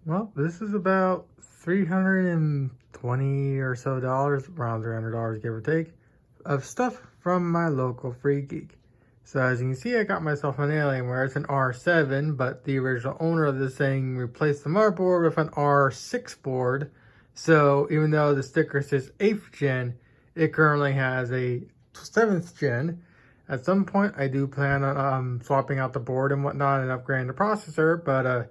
Well, this is about $320 or so, around $300, give or take, of stuff from my local FreeGeek. So as you can see, I got myself an Alienware. It's an R7, but the original owner of this thing replaced the motherboard with an R6 board. So even though the sticker says 8th gen, it currently has a 7th gen. At some point, I do plan on swapping out the board and whatnot and upgrading the processor, but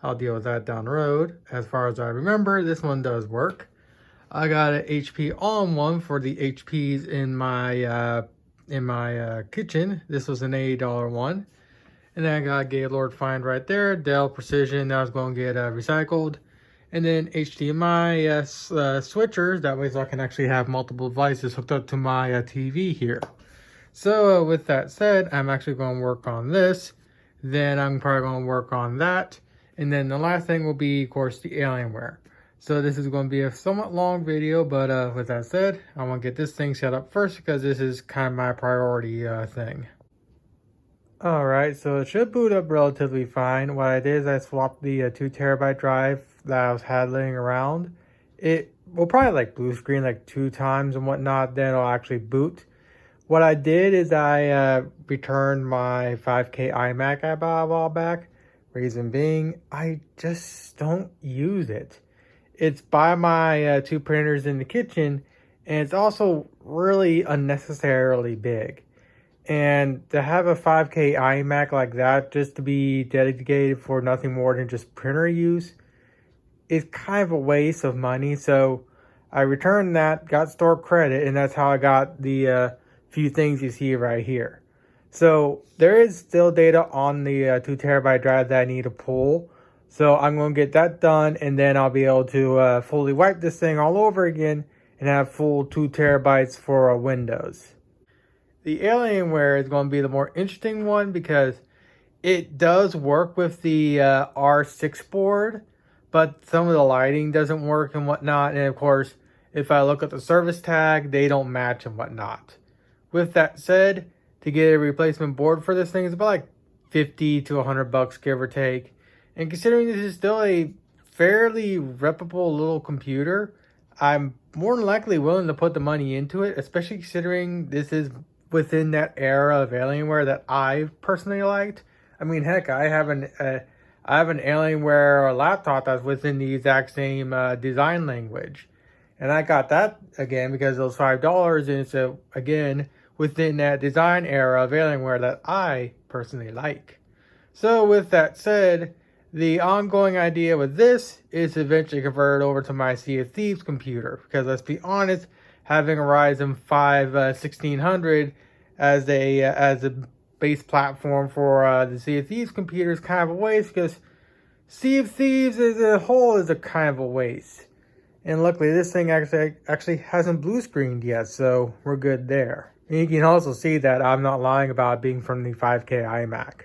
I'll deal with that down the road. As far as I remember, this one does work. I got an HP all-in-one for the HPs in my kitchen. This was an $80 one. And then I got a Gaylord Find right there, Dell Precision. That was going to get recycled. And then HDMI switchers. That way so I can actually have multiple devices hooked up to my TV here. So with that said, I'm actually going to work on this. Then I'm probably going to work on that. And then the last thing will be, of course, the Alienware. So this is going to be a somewhat long video, but with that said, I want to get this thing set up first because this is kind of my priority thing. Alright, so it should boot up relatively fine. What I did is I swapped the 2TB drive that I was handling around. It will probably like blue screen like 2 times and whatnot, then it'll actually boot. What I did is I returned my 5K iMac I bought a while back. Reason being, I just don't use it. It's by my 2 printers in the kitchen, and it's also really unnecessarily big. And to have a 5K iMac like that, just to be dedicated for nothing more than just printer use, is kind of a waste of money. So I returned that, got store credit, and that's how I got the few things you see right here. So there is still data on the 2TB drive that I need to pull. So I'm going to get that done, and then I'll be able to fully wipe this thing all over again and have full 2TB for Windows. The Alienware is going to be the more interesting one because it does work with the R6 board, but some of the lighting doesn't work and whatnot. And of course, if I look at the service tag, they don't match and whatnot. With that said, to get a replacement board for this thing is about like $50 to $100, give or take. And considering this is still a fairly reputable little computer, I'm more than likely willing to put the money into it, especially considering this is within that era of Alienware that I personally liked. I mean, heck, I have an Alienware laptop that's within the exact same design language. And I got that, again, because it was $5, and it's, again, within that design era of Alienware that I personally like. So with that said, the ongoing idea with this is to eventually convert it over to my Sea of Thieves computer. Because let's be honest, having a Ryzen 5 1600 as a base platform for the Sea of Thieves computer is kind of a waste, because Sea of Thieves as a whole is a kind of a waste. And luckily this thing actually hasn't blue screened yet, so we're good there. And you can also see that I'm not lying about it being from the 5K iMac.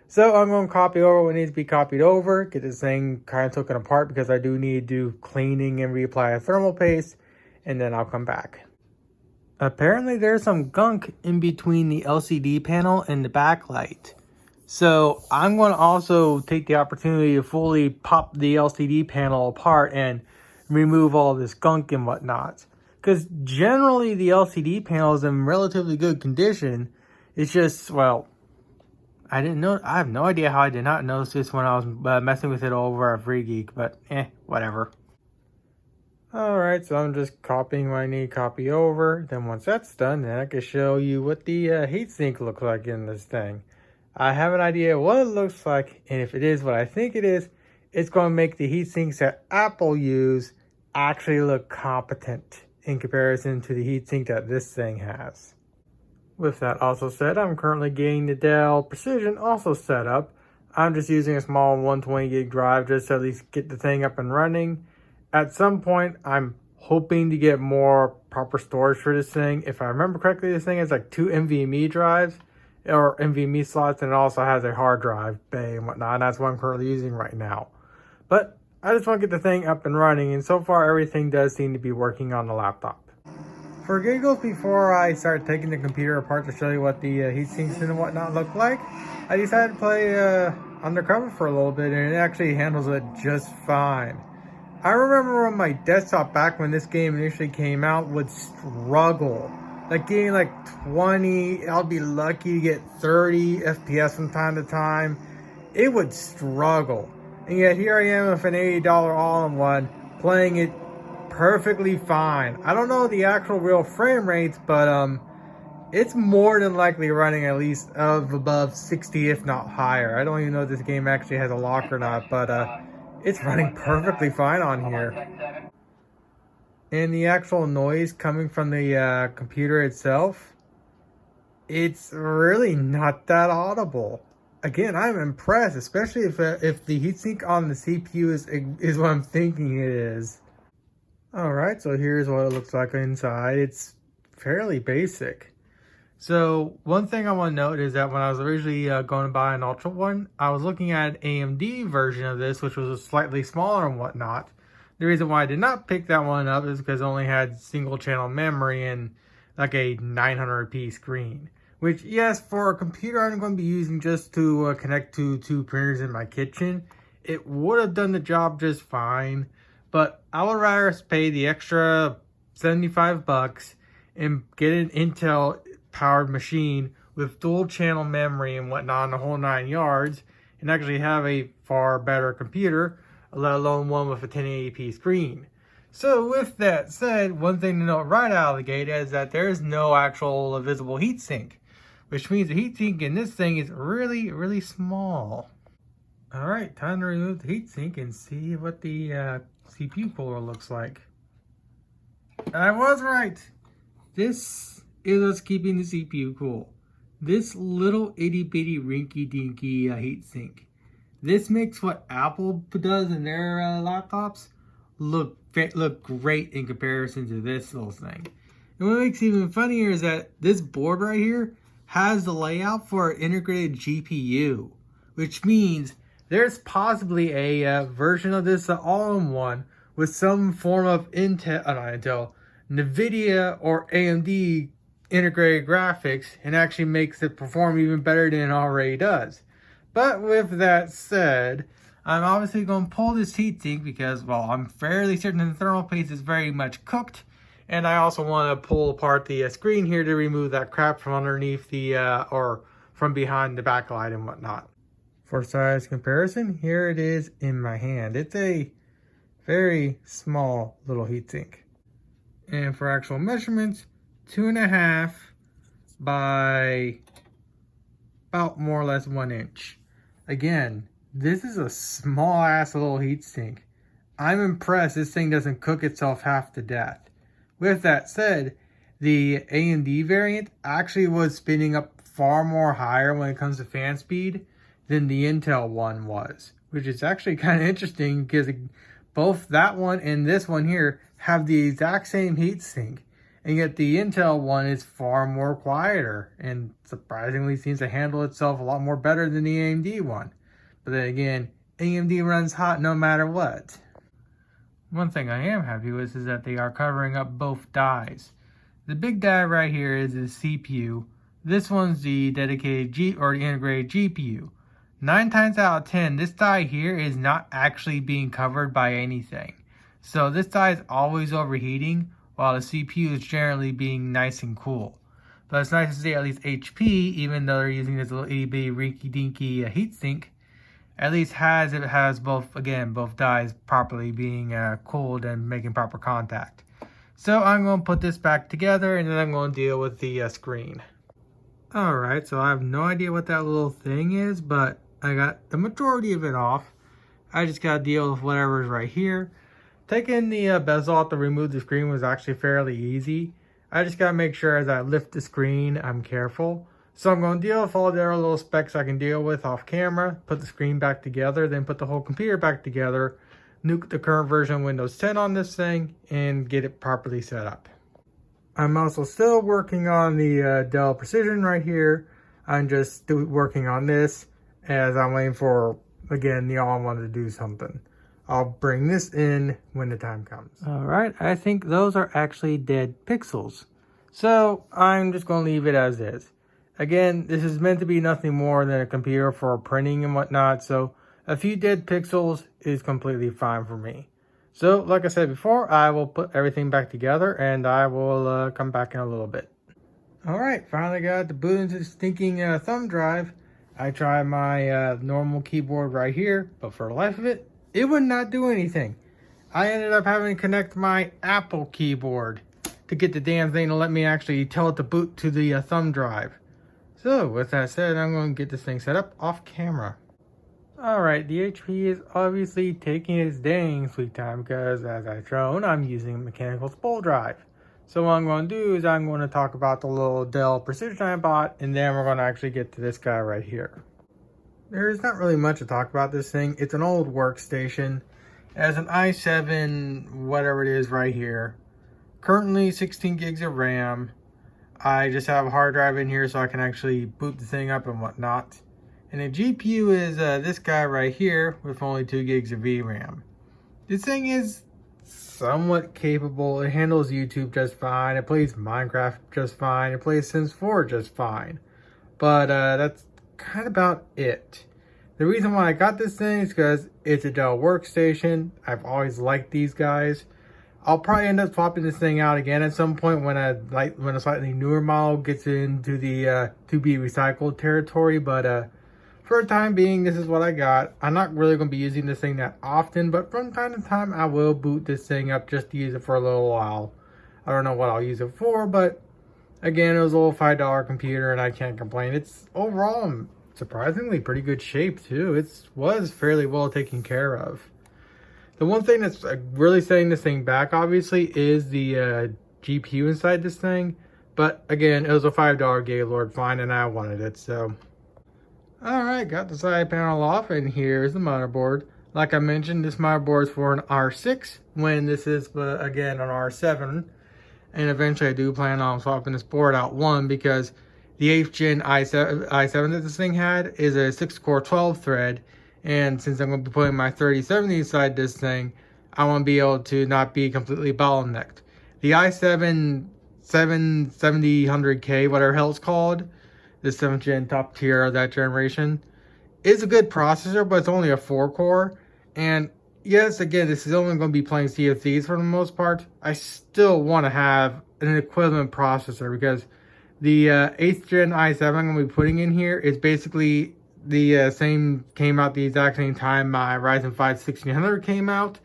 So I'm going to copy over what needs to be copied over, get this thing kind of taken apart because I do need to do cleaning and reapply a thermal paste, and then I'll come back. Apparently there's some gunk in between the LCD panel and the backlight. So I'm going to also take the opportunity to fully pop the LCD panel apart and remove all this gunk and whatnot. Because generally the LCD panel is in relatively good condition. It's just, well, I have no idea how I did not notice this when I was messing with it over at FreeGeek, but whatever. Alright, so I'm just copying what I need to copy over. Then once that's done, then I can show you what the heatsink looks like in this thing. I have an idea what it looks like, and if it is what I think it is, it's going to make the heatsinks that Apple use actually look competent in comparison to the heatsink that this thing has. With that also said, I'm currently getting the Dell Precision also set up. I'm just using a small 120 gig drive just to at least get the thing up and running. At some point, I'm hoping to get more proper storage for this thing. If I remember correctly, this thing has like 2 NVMe drives or NVMe slots, and it also has a hard drive bay and whatnot, and that's what I'm currently using right now. But I just want to get the thing up and running, and so far everything does seem to be working on the laptop. For giggles, before I start taking the computer apart to show you what the heat sinks and whatnot look like, I decided to play Undercover for a little bit, and it actually handles it just fine. I remember on my desktop back when this game initially came out would struggle. Like getting like 20, I'll be lucky to get 30 FPS from time to time. It would struggle. And yet here I am with an $80 all-in-one playing it perfectly fine. I don't know the actual real frame rates, but it's more than likely running at least of above 60 if not higher. I don't even know if this game actually has a lock or not, but it's running perfectly fine on here. And the actual noise coming from the computer itself, it's really not that audible. Again, I'm impressed, especially if the heatsink on the CPU is what I'm thinking it is. Alright, so here's what it looks like inside. It's fairly basic. So one thing I want to note is that when I was originally going to buy an Ultra one, I was looking at an AMD version of this, which was slightly smaller and whatnot. The reason why I did not pick that one up is because it only had single channel memory and like a 900p screen. Which, yes, for a computer I'm going to be using just to connect to two printers in my kitchen, it would have done the job just fine. But I would rather pay the extra $75 and get an Intel powered machine with dual channel memory and whatnot, the whole 9 yards, and actually have a far better computer, let alone one with a 1080p screen. So with that said, one thing to note right out of the gate is that there is no actual visible heatsink, which means the heatsink in this thing is really, really small. Alright, time to remove the heatsink and see what the CPU cooler looks like. I was right! This is what's keeping the CPU cool. This little itty bitty rinky dinky heatsink. This makes what Apple does in their laptops look great in comparison to this little thing. And what makes it even funnier is that this board right here has the layout for an integrated GPU, which means there's possibly a version of this all-in-one with some form of NVIDIA or AMD integrated graphics, and actually makes it perform even better than it already does. But with that said, I'm obviously going to pull this heatsink because, well, I'm fairly certain the thermal paste is very much cooked. And I also want to pull apart the screen here to remove that crap from underneath the, or from behind the backlight and whatnot. For size comparison, here it is in my hand. It's a very small little heatsink. And for actual measurements, 2.5 by about more or less 1 inch. Again, this is a small ass little heatsink. I'm impressed this thing doesn't cook itself half to death. With that said, the AMD variant actually was spinning up far more higher when it comes to fan speed than the Intel one was, which is actually kind of interesting because both that one and this one here have the exact same heatsink, and yet the Intel one is far more quieter and surprisingly seems to handle itself a lot more better than the AMD one. But then again, AMD runs hot no matter what. One thing I am happy with is that they are covering up both dies. The big die right here is the CPU. This one's the dedicated the integrated GPU. 9 times out of 10, this die here is not actually being covered by anything. So this die is always overheating, while the CPU is generally being nice and cool. But it's nice to see at least HP, even though they're using this little itty bitty rinky dinky heatsink, at least it has both dies properly being cooled and making proper contact. So I'm going to put this back together and then I'm going to deal with the screen. Alright, so I have no idea what that little thing is, but I got the majority of it off. I just got to deal with whatever is right here. Taking the bezel out to remove the screen was actually fairly easy. I just got to make sure as I lift the screen, I'm careful. So I'm going to deal with all the other little specs I can deal with off camera, put the screen back together, then put the whole computer back together, nuke the current version of Windows 10 on this thing, and get it properly set up. I'm also still working on the Dell Precision right here. I'm just working on this as I'm waiting for, again, the all-in-one to do something. I'll bring this in when the time comes. Alright, I think those are actually dead pixels. So I'm just going to leave it as is. Again, this is meant to be nothing more than a computer for printing and whatnot, so a few dead pixels is completely fine for me. So, like I said before, I will put everything back together and I will come back in a little bit. Alright, finally got the boot into the stinking thumb drive. I tried my normal keyboard right here, but for the life of it, it would not do anything. I ended up having to connect my Apple keyboard to get the damn thing to let me actually tell it to boot to the thumb drive. So, with that said, I'm going to get this thing set up off camera. Alright, the HP is obviously taking its dang sweet time because, as I've shown, I'm using a mechanical spool drive. So what I'm going to do is I'm going to talk about the little Dell Precision I bought, and then we're going to actually get to this guy right here. There's not really much to talk about this thing. It's an old workstation. It has an i7, whatever it is right here. Currently 16 gigs of RAM. I just have a hard drive in here so I can actually boot the thing up and whatnot. And the GPU is this guy right here with only 2 gigs of VRAM. This thing is somewhat capable. It handles YouTube just fine. It plays Minecraft just fine. It plays Sims 4 just fine. But that's kind of about it. The reason why I got this thing is because it's a Dell workstation. I've always liked these guys. I'll probably end up swapping this thing out again at some point when a slightly newer model gets into the to be recycled territory. But for the time being, this is what I got. I'm not really going to be using this thing that often, but from time to time, I will boot this thing up just to use it for a little while. I don't know what I'll use it for, but again, it was a little $5 computer, and I can't complain. It's overall in surprisingly pretty good shape, too. It was fairly well taken care of. The one thing that's really setting this thing back, obviously, is the GPU inside this thing. But again, it was a $5 Gaylord find, and I wanted it, so... Alright, got the side panel off, and here's the motherboard. Like I mentioned, this motherboard is for an R6, when this is, again, an R7. And eventually I do plan on swapping this board out, one, because the 8th gen i7 that this thing had is a 6-core 12-thread. And since I'm going to be putting my 3070 inside this thing, I want to be able to not be completely bottlenecked. The i7 7000K, whatever hell it's called, the 7th gen top tier of that generation, is a good processor, but it's only a 4-core. And yes, again, this is only going to be playing Sea of Thieves for the most part. I still want to have an equivalent processor because the 8th gen i7 I'm going to be putting in here is basically the same, came out the exact same time my Ryzen 5 1600 came out.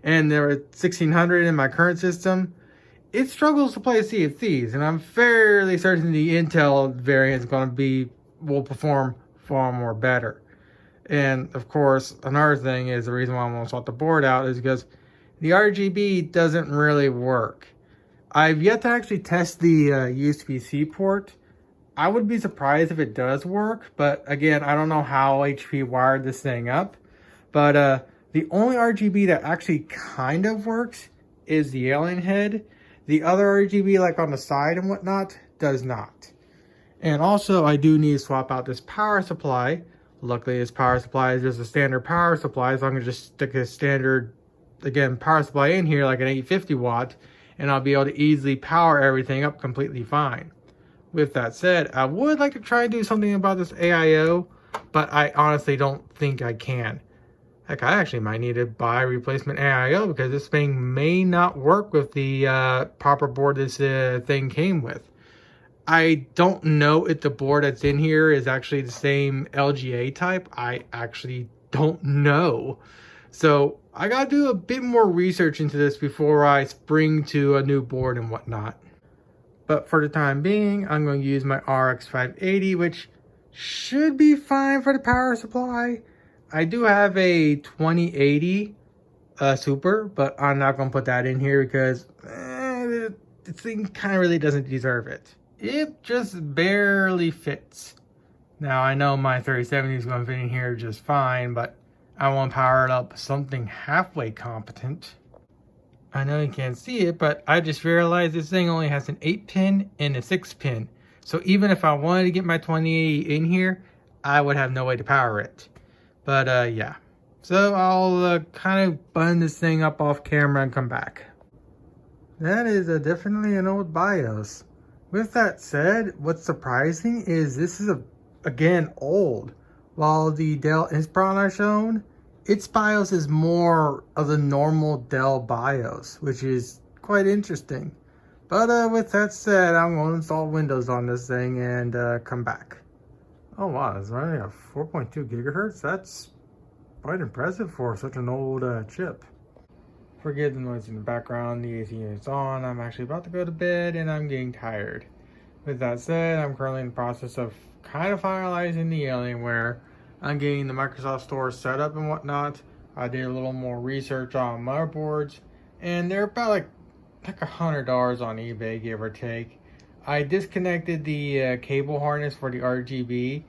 And there are 1600 in my current system. It struggles to play Sea of Thieves, and I'm fairly certain the Intel variant is going to will perform far more better. And of course, another thing is the reason why I want to swap the board out is because the RGB doesn't really work. I've yet to actually test the USB-C port. I would be surprised if it does work, but again, I don't know how HP wired this thing up. But the only RGB that actually kind of works is the alien head. The other RGB, like on the side and whatnot, does not. And also, I do need to swap out this power supply. Luckily, this power supply is just a standard power supply, so I'm going to just stick a standard, again, power supply in here, like an 850 watt, and I'll be able to easily power everything up completely fine. With that said, I would like to try and do something about this AIO, but I honestly don't think I can. Heck, I actually might need to buy a replacement AIO because this thing may not work with the proper board this thing came with. I don't know if the board that's in here is actually the same LGA type. I actually don't know. So I gotta do a bit more research into this before I spring to a new board and whatnot. But for the time being, I'm going to use my RX 580, which should be fine for the power supply. I do have a 2080 Super, but I'm not going to put that in here because the thing kind of really doesn't deserve it. It just barely fits. Now, I know my 3070 is going to fit in here just fine, but I want to power it up something halfway competent. I know you can't see it, but I just realized this thing only has an 8-pin and a 6-pin. So even if I wanted to get my 2080 in here, I would have no way to power it. But yeah. So I'll kind of button this thing up off camera and come back. That is definitely an old BIOS. With that said, what's surprising is this is again old. While the Dell Inspiron I've shown, its BIOS is more of the normal Dell BIOS, which is quite interesting. But with that said, I'm going to install Windows on this thing and come back. Oh wow, it's running at 4.2 gigahertz. That's quite impressive for such an old chip. Forgive the noise in the background, the AC unit's on. I'm actually about to go to bed and I'm getting tired. With that said, I'm currently in the process of kind of finalizing the Alienware. I'm getting the Microsoft Store set up and whatnot. I did a little more research on motherboards, and they're about like $100 on eBay, give or take. I disconnected the cable harness for the RGB.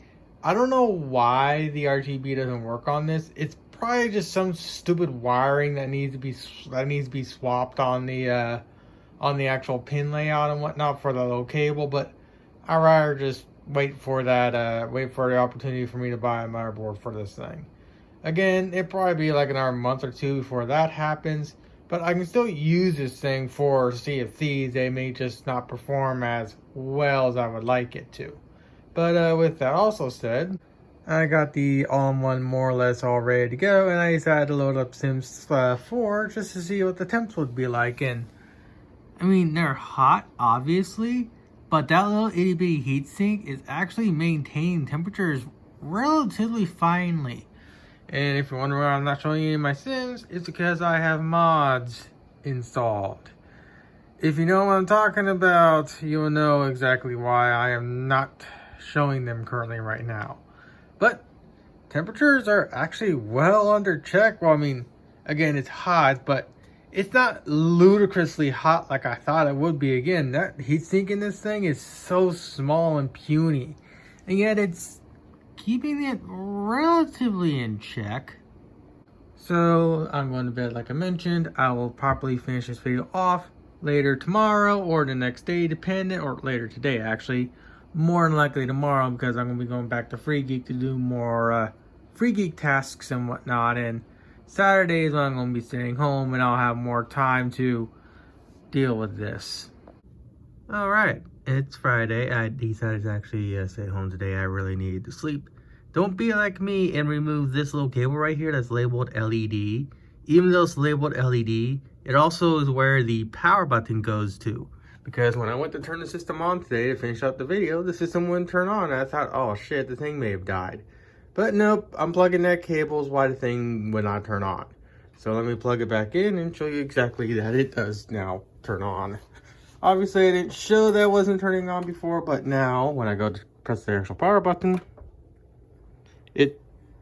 I don't know why the RGB doesn't work on this. It's probably just some stupid wiring that needs to be swapped on the actual pin layout and whatnot for the little cable. But I'd rather just wait for the opportunity for me to buy a motherboard for this thing. Again, it'll probably be like another month or two before that happens. But I can still use this thing for Sea of Thieves. They may just not perform as well as I would like it to. But with that also said, I got the all-in-one more or less all ready to go, and I decided to load up Sims 4 just to see what the temps would be like. And I mean, they're hot, obviously, but that little itty bitty heatsink is actually maintaining temperatures relatively finely. And if you're wondering why I'm not showing you my Sims, it's because I have mods installed. If you know what I'm talking about, you'll know exactly why I am not showing them currently right now. But temperatures are actually well under check. Well, I mean, again, it's hot, but it's not ludicrously hot like I thought it would be. Again, that heatsink in this thing is so small and puny, and yet it's keeping it relatively in check. So I'm going to bed like I mentioned. I will probably finish this video off later tomorrow or the next day, depending, or later today actually. More than likely tomorrow, because I'm going to be going back to FreeGeek to do more FreeGeek tasks and whatnot. And Saturday is when I'm going to be staying home and I'll have more time to deal with this. Alright, it's Friday. I decided to actually stay home today. I really needed to sleep. Don't be like me and remove this little cable right here that's labeled LED. Even though it's labeled LED, it also is where the power button goes to. Because when I went to turn the system on today to finish up the video, the system wouldn't turn on. And I thought, oh shit, the thing may have died. But nope, unplugging that cable is why the thing would not turn on. So let me plug it back in and show you exactly that it does now turn on. Obviously, I didn't show that it wasn't turning on before, but now when I go to press the actual power button, it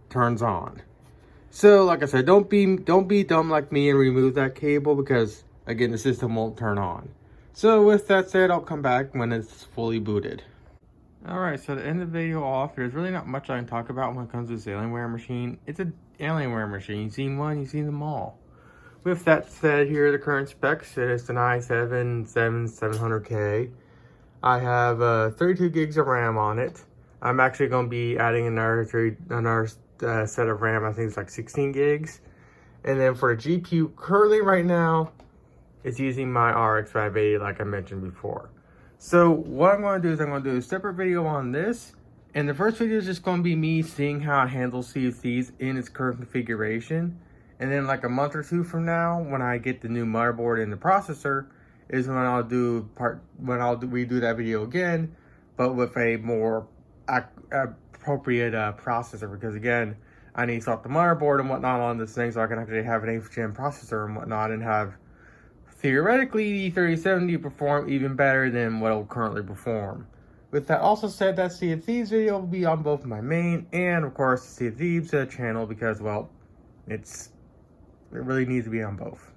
turns on. So like I said, don't be dumb like me and remove that cable, because again, the system won't turn on. So with that said, I'll come back when it's fully booted. Alright, so to end the video off, there's really not much I can talk about when it comes to this Alienware machine. It's an Alienware machine. You've seen one, you've seen them all. With that said, here are the current specs. It's an i7-7700K. I have 32 gigs of RAM on it. I'm actually going to be adding another set of RAM. I think it's like 16 gigs. And then for the GPU, currently right now, it's using my RX 580 like I mentioned before. So what I'm going to do is I'm going to do a separate video on this. And the first video is just going to be me seeing how it handles Sea of Thieves in its current configuration. And then like a month or two from now, when I get the new motherboard and the processor, is when I'll redo that video again, but with a more appropriate processor. Because again, I need to swap the motherboard and whatnot on this thing so I can actually have an 8th gen processor and whatnot, and have theoretically the 3070 perform even better than what it'll currently perform. With that also said, that Sea of Thieves video will be on both my main and of course the Sea of Thieves channel, because well, it really needs to be on both.